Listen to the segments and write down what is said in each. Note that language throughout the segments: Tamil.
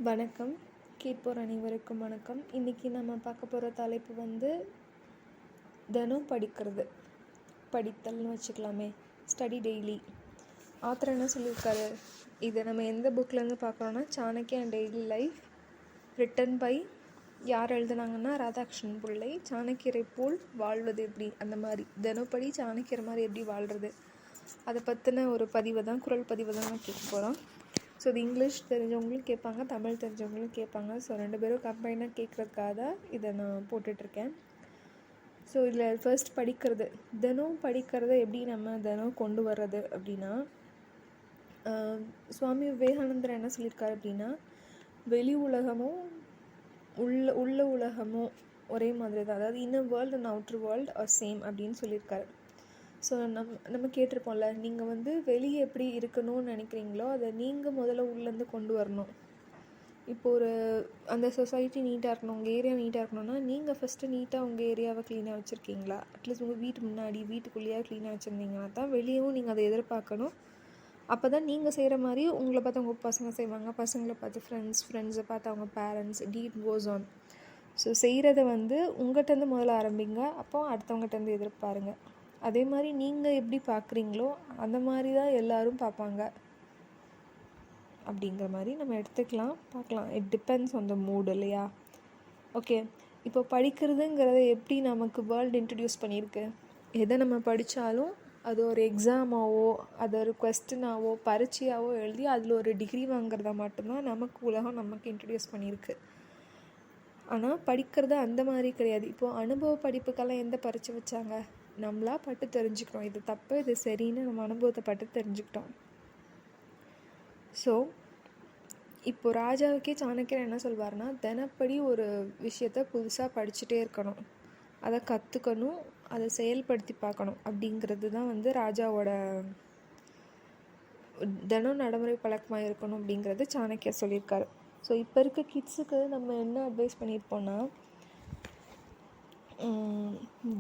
வணக்கம். கேட்போர் அனைவருக்கும் வணக்கம். இன்றைக்கி நம்ம பார்க்க போகிற தலைப்பு தினம் படித்தல்னு வச்சுக்கலாமே. Study daily. ஆத்தர் என்ன சொல்லியிருக்காரு? இதை நம்ம எந்த புக்லேருந்து பார்க்குறோன்னா, Chanakya and daily life, written by யார் எழுதுனாங்கன்னா ராதாகிருஷ்ணன் பிள்ளை. சாணக்கியரை போல் வாழ்வது எப்படி, அந்த மாதிரி தினப்படி சாணக்கியர் மாதிரி எப்படி வாழ்கிறது, அதை பற்றின ஒரு பதிவை தான், குரல் பதிவை தான் நான் கேட்க போகிறோம். ஸோ இது இங்கிலீஷ் தெரிஞ்சவங்களும் கேட்பாங்க, தமிழ் தெரிஞ்சவங்களும் கேட்பாங்க. ஸோ 2 பேரும் கம்பைனாக கேட்குறதுக்காக தான் இதை நான் போட்டுட்ருக்கேன். ஸோ இதில் ஃபர்ஸ்ட் தினம் படிக்கிறத எப்படி நம்ம தினம் கொண்டு வர்றது அப்படின்னா, சுவாமி விவேகானந்தர் என்ன சொல்லியிருக்காரு அப்படின்னா, வெளி உலகமும் உள்ள உலகமும் ஒரே மாதிரி தான், அதாவது inner world and outer world R same அப்படின்னு சொல்லியிருக்காரு. ஸோ நம்ம கேட்டிருப்போம்ல, நீங்கள் வெளியே எப்படி இருக்கணும்னு நினைக்கிறீங்களோ அதை நீங்கள் முதல்ல உள்ளேருந்து கொண்டு வரணும். இப்போது அந்த சொசைட்டி நீட்டாக இருக்கணும், உங்கள் ஏரியா நீட்டாக இருக்கணும்னா நீங்கள் ஃபஸ்ட்டு நீட்டாக உங்கள் ஏரியாவை க்ளீனாக வச்சுருக்கீங்களா? அட்லீஸ்ட் உங்கள் வீட்டு முன்னாடி வீட்டுக்குள்ளேயே க்ளீனாக வச்சுருந்தீங்கன்னா தான் வெளியவும் நீங்கள் அதை எதிர்பார்க்கணும். அப்போ தான் நீங்கள் செய்கிற மாதிரி உங்களை பார்த்து உங்கள் பசங்க செய்வாங்க, பசங்களை பார்த்து ஃப்ரெண்ட்ஸை பார்த்து அவங்க parents, deed goes on. So செய்கிறத உங்கள்கிட்டருந்து முதல்ல ஆரம்பிங்க, அப்போ அடுத்தவங்ககிட்டருந்து எதிர்பாருங்க. அதே மாதிரி நீங்கள் எப்படி பார்க்குறீங்களோ அந்த மாதிரி தான் எல்லோரும் பார்ப்பாங்க அப்படிங்கிற மாதிரி நம்ம பார்க்கலாம். It depends on the mood இல்லையா? ஓகே, இப்போ படிக்கிறதுங்கிறத எப்படி நமக்கு வேர்ல்டு இன்ட்ரடியூஸ் பண்ணியிருக்கு? எதை நம்ம படித்தாலும் அது ஒரு எக்ஸாமாவோ, அது ஒரு கொஸ்டினாவோ, பரீட்சையாவோ எழுதி அதில் ஒரு டிகிரி வாங்குறத மட்டும்தான் நமக்கு உலகம் நமக்கு இன்ட்ரடியூஸ் பண்ணியிருக்கு. ஆனால் படிக்கிறது அந்த மாதிரி கிடையாது. இப்போது அனுபவ படிப்புக்கெல்லாம் எந்த பரீட்சை வச்சாங்க? நம்மளா பட்டு தெரிஞ்சுக்கிட்டோம், இது தப்பு இது சரின்னு நம்ம அனுபவத்தை பட்டு தெரிஞ்சுக்கிட்டோம். ஸோ இப்போது ராஜாவுக்கே சாணக்கியர் என்ன சொல்வார்னா, தினப்படி ஒரு விஷயத்த புதுசாக படிச்சுட்டே இருக்கணும், அதை கற்றுக்கணும், அதை செயல்படுத்தி பார்க்கணும். அப்படிங்கிறது தான் ராஜாவோட தினம் நடைமுறை பழக்கமாக இருக்கணும் அப்படிங்கிறது சாணக்கியர் சொல்லியிருக்காரு. ஸோ இப்போ இருக்க கிட்ஸுக்கு நம்ம என்ன அட்வைஸ் பண்ணியிருப்போம்னா,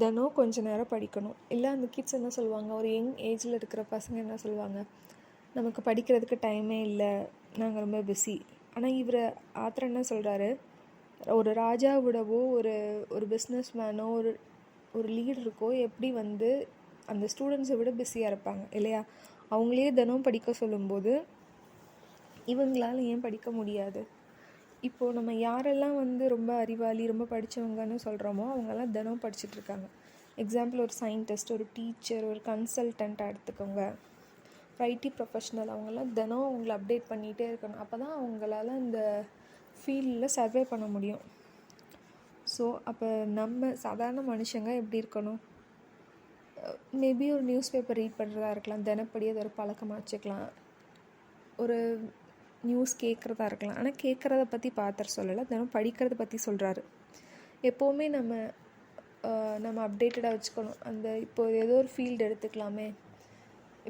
தினம் கொஞ்சம் நேரம் படிக்கணும். இல்லை அந்த கிட்ஸ் என்ன சொல்லுவாங்க, ஒரு யங் ஏஜில் இருக்கிற பசங்க என்ன சொல்லுவாங்க, நமக்கு படிக்கிறதுக்கு டைமே இல்லை, நாங்கள் ரொம்ப பிஸி. ஆனால் ஆத்தர் என்ன சொல்கிறாரு, ஒரு ராஜாவோடவோ ஒரு பிஸ்னஸ் மேனோ ஒரு லீடருக்கோ எப்படி அந்த ஸ்டூடெண்ட்ஸை விட பிஸியாக இருப்பாங்க இல்லையா? அவங்களே தினம் படிக்க சொல்லும்போது இவங்களால் ஏன் படிக்க முடியாது? இப்போது நம்ம யாரெல்லாம் ரொம்ப அறிவாளி, ரொம்ப படித்தவங்கன்னு சொல்கிறோமோ அவங்கெல்லாம் தினம் படிச்சுட்ருக்காங்க. எக்ஸாம்பிள், ஒரு சயின்டிஸ்ட், ஒரு டீச்சர், ஒரு கன்சல்டண்ட்டாக எடுத்துக்கோங்க, ஐடி ப்ரொஃபஷ்னல், அவங்கெல்லாம் தினம் அவங்கள அப்டேட் பண்ணிகிட்டே இருக்கணும். அப்போ தான் அவங்களால இந்த ஃபீல்டில் சர்வே பண்ண முடியும். ஸோ அப்போ நம்ம சாதாரண மனுஷங்க எப்படி இருக்கணும்? மேபி ஒரு நியூஸ் பேப்பர் ரீட் பண்ணுறதா இருக்கலாம், தினப்படி அதை ஒரு பழக்கமாக வச்சுக்கலாம், ஒரு நியூஸ் கேட்குறதா இருக்கலாம். ஆனால் கேட்குறத பற்றி பாத்தர் சொல்லலை, தினம் படிக்கிறத பற்றி சொல்கிறாரு. எப்போவுமே நம்ம அப்டேட்டடாக வச்சுக்கணும். இப்போ ஏதோ ஒரு ஃபீல்டு எடுத்துக்கலாமே,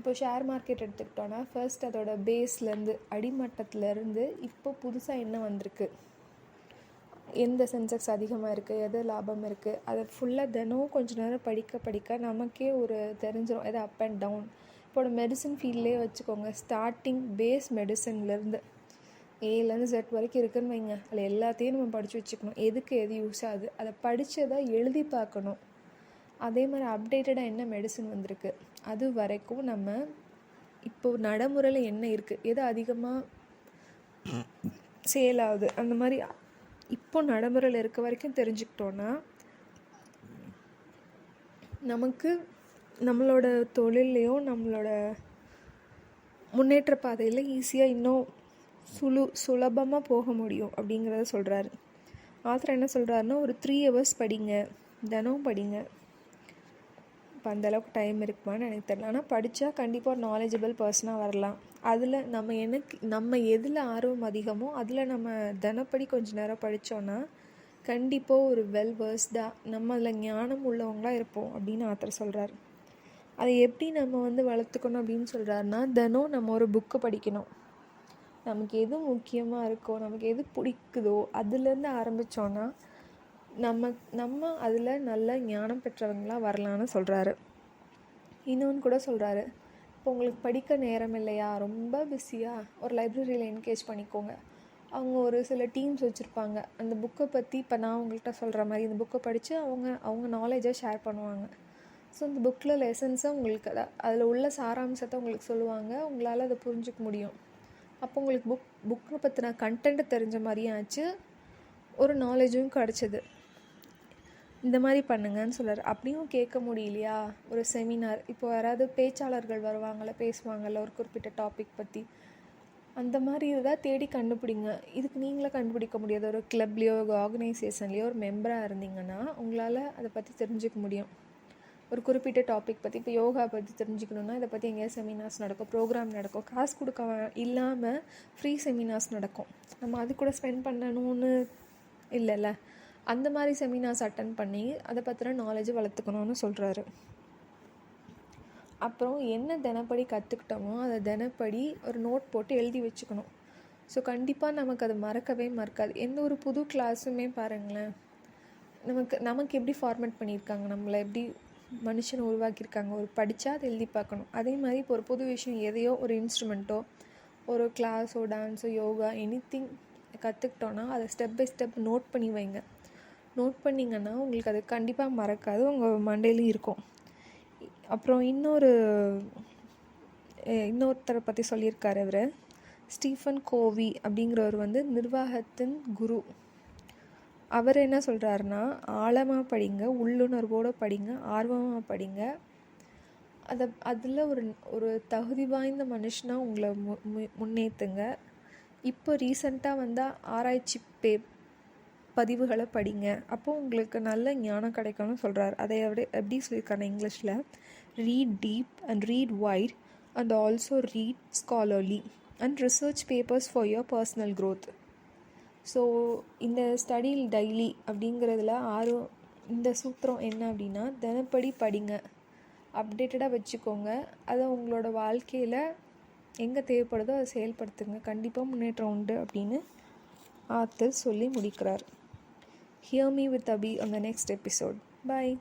இப்போ ஷேர் மார்க்கெட் எடுத்துக்கிட்டோன்னா ஃபர்ஸ்ட் அதோட பேஸ்லேருந்து, அடிமட்டத்துலேருந்து இப்போ புதுசாக என்ன வந்திருக்கு, எந்த சென்செக்ஸ் அதிகமாக இருக்குது, எது லாபம் இருக்குது, அதை ஃபுல்லாக தினம் கொஞ்சம் நேரம் படிக்க நமக்கே ஒரு தெரிஞ்சிடும், எது அப் அண்ட் டவுன். இப்போட மெடிசன் ஃபீல்ட்லேயே வச்சுக்கோங்க, ஸ்டார்டிங் பேஸ் மெடிசன்லேருந்து ஏலேருந்து Z வரைக்கும் இருக்குதுன்னு வைங்க, அதில் எல்லாத்தையும் நம்ம படித்து வச்சுக்கணும். எதுக்கு எது யூஸ் ஆகுது அதை படித்ததை எழுதி பார்க்கணும். அதே மாதிரி அப்டேட்டடாக என்ன மெடிசன் வந்திருக்கு அது வரைக்கும் நம்ம இப்போது நடைமுறையில் என்ன இருக்குது, எது அதிகமாக சேல் ஆகுது, அந்த மாதிரி இப்போ நடைமுறையில் இருக்க வரைக்கும் தெரிஞ்சுக்கிட்டோன்னா நமக்கு நம்மளோட தொழிலையோ நம்மளோட முன்னேற்ற பாதையில் ஈஸியாக இன்னும் சுலபமாக போக முடியும் அப்படிங்கிறத சொல்கிறாரு. ஆத்தர் என்ன சொல்கிறாருன்னா, ஒரு 3 hours படிங்க, தினம் படிங்க. இப்போ அந்தளவுக்கு டைம் இருக்குமான்னு எனக்கு தெரியல, ஆனால் படித்தா கண்டிப்பாக ஒரு நாலேஜபிள் பர்சனாக வரலாம். அதில் நம்ம எதில் ஆர்வம் அதிகமோ அதில் நம்ம தினப்படி கொஞ்சம் நேரம் படித்தோன்னா கண்டிப்பாக ஒரு வெல் வேர்ஸ்டாக நம்ம அதில் ஞானம் உள்ளவங்களாக இருப்போம் அப்படின்னு ஆத்தர் சொல்கிறார். அதை எப்படி நம்ம வளர்த்துக்கணும் அப்படின்னு சொல்கிறாருன்னா, தினம் நம்ம ஒரு புக்கு படிக்கணும். நமக்கு எது முக்கியமாக இருக்கோ, நமக்கு எது பிடிக்குதோ அதுலேருந்து ஆரம்பித்தோன்னா நம்ம அதில் நல்ல ஞானம் பெற்றவங்களாக வரலான்னு சொல்கிறாரு. இன்னொன்று கூட சொல்கிறாரு, இப்போ உங்களுக்கு படிக்க நேரம் இல்லையா, ரொம்ப பிஸியாக, ஒரு லைப்ரரியில் என்கேஜ் பண்ணிக்கோங்க. அவங்க ஒரு சில டீம்ஸ் வச்சுருப்பாங்க. அந்த புக்கை பற்றி இப்போ நான் உங்கள்கிட்ட சொல்கிற மாதிரி இந்த புக்கை படித்து அவங்க நாலேஜை ஷேர் பண்ணுவாங்க. ஸோ இந்த புக்கில் லெசன்ஸை உங்களுக்கு அதில் உள்ள சாராம்சத்தை உங்களுக்கு சொல்லுவாங்க. உங்களால் அதை புரிஞ்சிக்க முடியும். அப்போ உங்களுக்கு புக்கை பற்றின கண்டென்ட் தெரிஞ்ச மாதிரியும் ஆச்சு, ஒரு நாலேஜும் கிடச்சிது. இந்த மாதிரி பண்ணுங்கன்னு சொல்கிறார். அப்படியும் கேட்க முடியலையா, ஒரு செமினார், இப்போ யாராவது பேச்சாளர்கள் வருவாங்கள்ல, பேசுவாங்கள்ல ஒரு குறிப்பிட்ட டாபிக் பற்றி, அந்த மாதிரி இதாக தேடி கண்டுபிடிங்க. இதுக்கு நீங்களே கண்டுபிடிக்க முடியாது. ஒரு கிளப்லேயோ ஒரு ஆர்கனைசேஷன்லேயோ ஒரு மெம்பராக இருந்தீங்கன்னா உங்களால் அதை பற்றி தெரிஞ்சுக்க முடியும். ஒரு குறிப்பிட்ட டாபிக் பற்றி, இப்போ யோகா பற்றி தெரிஞ்சுக்கணுன்னா இதை பற்றி எங்கேயாவது செமினார்ஸ் நடக்கும், ப்ரோக்ராம் நடக்கும். காசு கொடுக்க இல்லாமல் ஃப்ரீ செமினார்ஸ் நடக்கும். நம்ம அது கூட ஸ்பெண்ட் பண்ணணும்னு இல்லைல்ல, அந்த மாதிரி செமினார்ஸ் அட்டன் பண்ணி அதை பற்றின நாலேஜை வளர்த்துக்கணும்னு சொல்கிறாரு. அப்புறம் என்ன தினப்படி கற்றுக்கிட்டோமோ அதை தினப்படி ஒரு நோட் போட்டு எழுதி வச்சுக்கணும். ஸோ கண்டிப்பாக நமக்கு அது மறக்கவே மறக்காது. எந்த ஒரு புது கிளாஸுமே பாருங்களேன், நமக்கு எப்படி ஃபார்மேட் பண்ணியிருக்காங்க, நம்மளை எப்படி மனுஷனை உருவாக்கியிருக்காங்க, ஒரு படித்தா அதை எழுதி பார்க்கணும். அதே மாதிரி இப்போ ஒரு புது விஷயம் எதையோ ஒரு இன்ஸ்ட்ருமெண்ட்டோ ஒரு கிளாஸோ டான்ஸோ யோகா எனிதிங் கற்றுக்கிட்டோன்னா அதை ஸ்டெப் பை ஸ்டெப் நோட் பண்ணி வைங்க. நோட் பண்ணிங்கன்னா உங்களுக்கு அது கண்டிப்பாக மறக்காது, உங்கள் மண்டையிலையும் இருக்கும். அப்புறம் இன்னொருத்தரை பற்றி சொல்லியிருக்காரு இவர், ஸ்டீஃபன் கோவி அப்படிங்கிறவர் நிர்வாகத்தின் குரு. அவர் என்ன சொல்கிறாருன்னா, ஆழமாக படிங்க, உள்ளுணர்வோடு படிங்க, ஆர்வமாக படிங்க. அதில் ஒரு தகுதி வாய்ந்த மனுஷனாக உங்களை முன்னேற்றுங்க. இப்போ ரீசண்டாக ஆராய்ச்சி பதிவுகளை படிங்க. அப்போது உங்களுக்கு நல்ல ஞானம் கிடைக்கும்னு சொல்கிறார். அதை எப்படி சொல்லியிருக்காங்க இங்கிலீஷில், read deep and read wide and also read scholarly and research papers for your personal growth. So இந்த ஸ்டடி டெய்லி அப்படிங்கிறதுல இந்த சூத்திரம் என்ன அப்படின்னா, தினப்படி படிங்க, அப்டேட்டடாக வச்சுக்கோங்க. அதை உங்களோட வாழ்க்கையில் எங்கே தேவைப்படுதோ அதை செயல்படுத்துங்க. கண்டிப்பாக முன்னேற்றம் உண்டு அப்படின்னு ஆத்தர் சொல்லி முடிக்கிறார். Hear me with Abhi on the next episode. Bye.